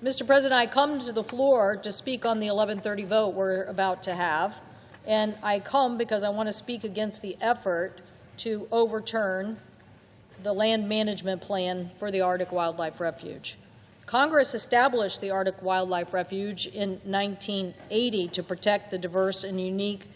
Mr. President, I come to the floor to speak on the 11:30 vote we're about to have, and I come because I want to speak against the effort to overturn the land management plan for the Arctic Wildlife Refuge. Congress established the Arctic Wildlife Refuge in 1980 to protect the diverse and unique,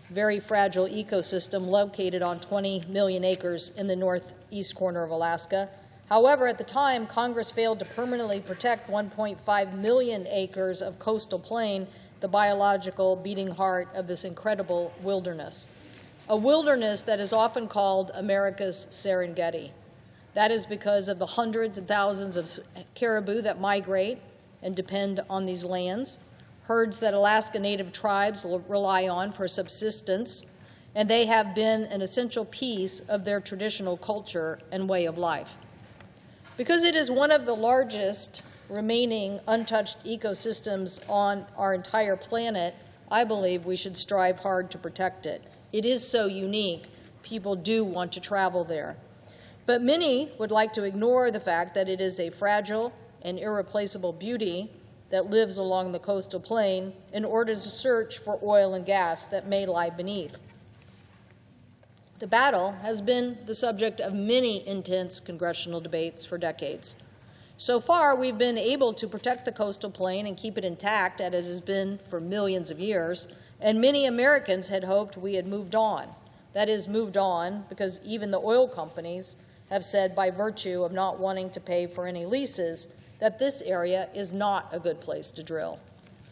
very fragile ecosystem located on 20 million acres in the northeast corner of Alaska. However, at the time, Congress failed to permanently protect 1.5 million acres of coastal plain, the biological beating heart of this incredible wilderness, a wilderness that is often called America's Serengeti. That is because of the hundreds of thousands of caribou that migrate and depend on these lands, herds that Alaska Native tribes rely on for subsistence, and they have been an essential piece of their traditional culture and way of life. Because it is one of the largest remaining untouched ecosystems on our entire planet, I believe we should strive hard to protect it. It is so unique, people do want to travel there. But many would like to ignore the fact that it is a fragile and irreplaceable beauty that lives along the coastal plain in order to search for oil and gas that may lie beneath. The battle has been the subject of many intense congressional debates for decades. So far, we've been able to protect the coastal plain and keep it intact, as it has been for millions of years, and many Americans had hoped we had moved on. That is, moved on because even the oil companies have said, by virtue of not wanting to pay for any leases, that this area is not a good place to drill.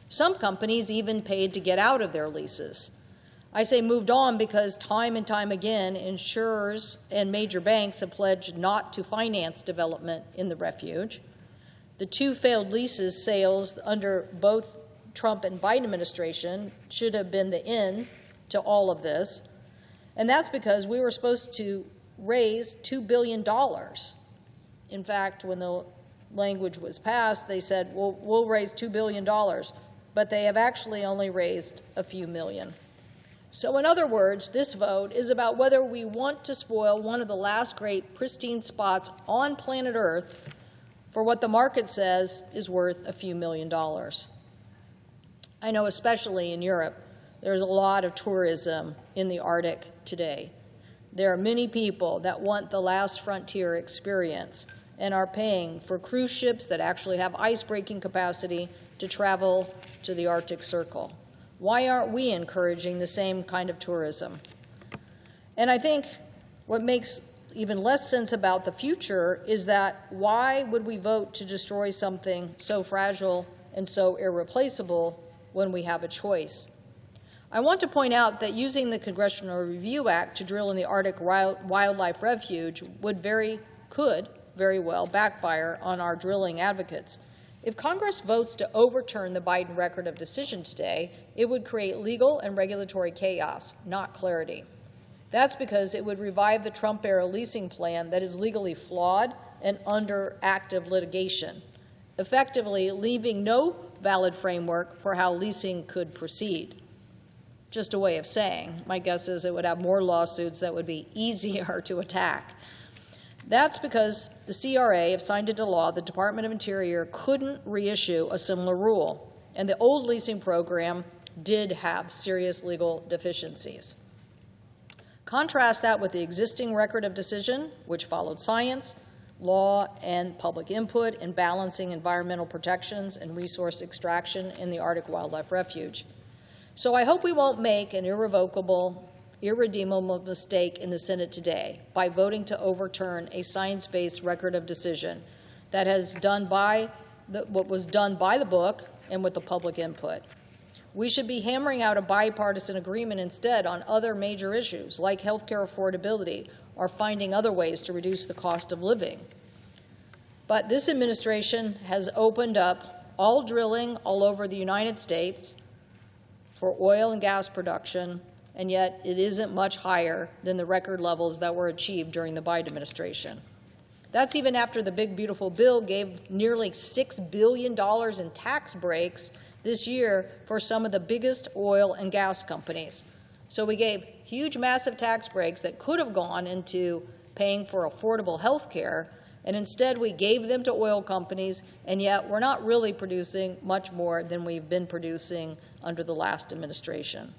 Some companies even paid to get out of their leases. I say moved on because time and time again, insurers and major banks have pledged not to finance development in the refuge. The two failed leases sales under both Trump and Biden administration should have been the end to all of this. And that's because we were supposed to raise $2 billion. In fact, when the language was passed, they said, well, we'll raise $2 billion, but they have actually only raised a few million. So in other words, this vote is about whether we want to spoil one of the last great pristine spots on planet Earth for what the market says is worth a few $million. I know especially in Europe, there's a lot of tourism in the Arctic today. There are many people that want the last frontier experience and are paying for cruise ships that actually have ice-breaking capacity to travel to the Arctic Circle. Why aren't we encouraging the same kind of tourism? And I think what makes even less sense about the future is that why would we vote to destroy something so fragile and so irreplaceable when we have a choice? I want to point out that using the Congressional Review Act to drill in the Arctic Wildlife Refuge could very well backfire on our drilling advocates. If Congress votes to overturn the Biden record of decision today, it would create legal and regulatory chaos, not clarity. That's because it would revive the Trump-era leasing plan that is legally flawed and under active litigation, effectively leaving no valid framework for how leasing could proceed. Just a way of saying, my guess is it would have more lawsuits that would be easier to attack. That's because the CRA, if signed into law, the Department of Interior couldn't reissue a similar rule, and the old leasing program did have serious legal deficiencies. Contrast that with the existing record of decision, which followed science, law, and public input in balancing environmental protections and resource extraction in the Arctic Wildlife Refuge. So I hope we won't make an irrevocable, irredeemable mistake in the Senate today by voting to overturn a science-based record of decision that has done by what was done by the book and with the public input. We should be hammering out a bipartisan agreement instead on other major issues like healthcare affordability or finding other ways to reduce the cost of living. But this administration has opened up all drilling all over the United States for oil and gas production, and yet it isn't much higher than the record levels that were achieved during the Biden administration. That's even after the big, beautiful bill gave nearly $6 billion in tax breaks this year for some of the biggest oil and gas companies. So we gave huge, massive tax breaks that could have gone into paying for affordable health care, and instead we gave them to oil companies, and yet we're not really producing much more than we've been producing under the last administration.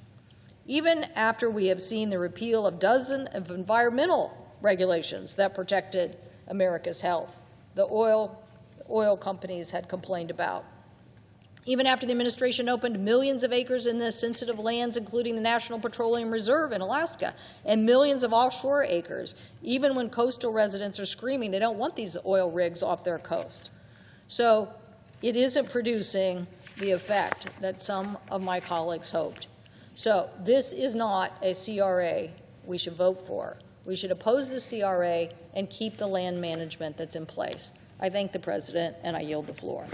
Even after we have seen the repeal of dozens of environmental regulations that protected America's health, the oil companies had complained about. Even after the administration opened millions of acres in the sensitive lands, including the National Petroleum Reserve in Alaska, and millions of offshore acres, even when coastal residents are screaming they don't want these oil rigs off their coast. So it isn't producing the effect that some of my colleagues hoped. So this is not a CRA we should vote for. We should oppose the CRA and keep the land management that's in place. I thank the President, and I yield the floor.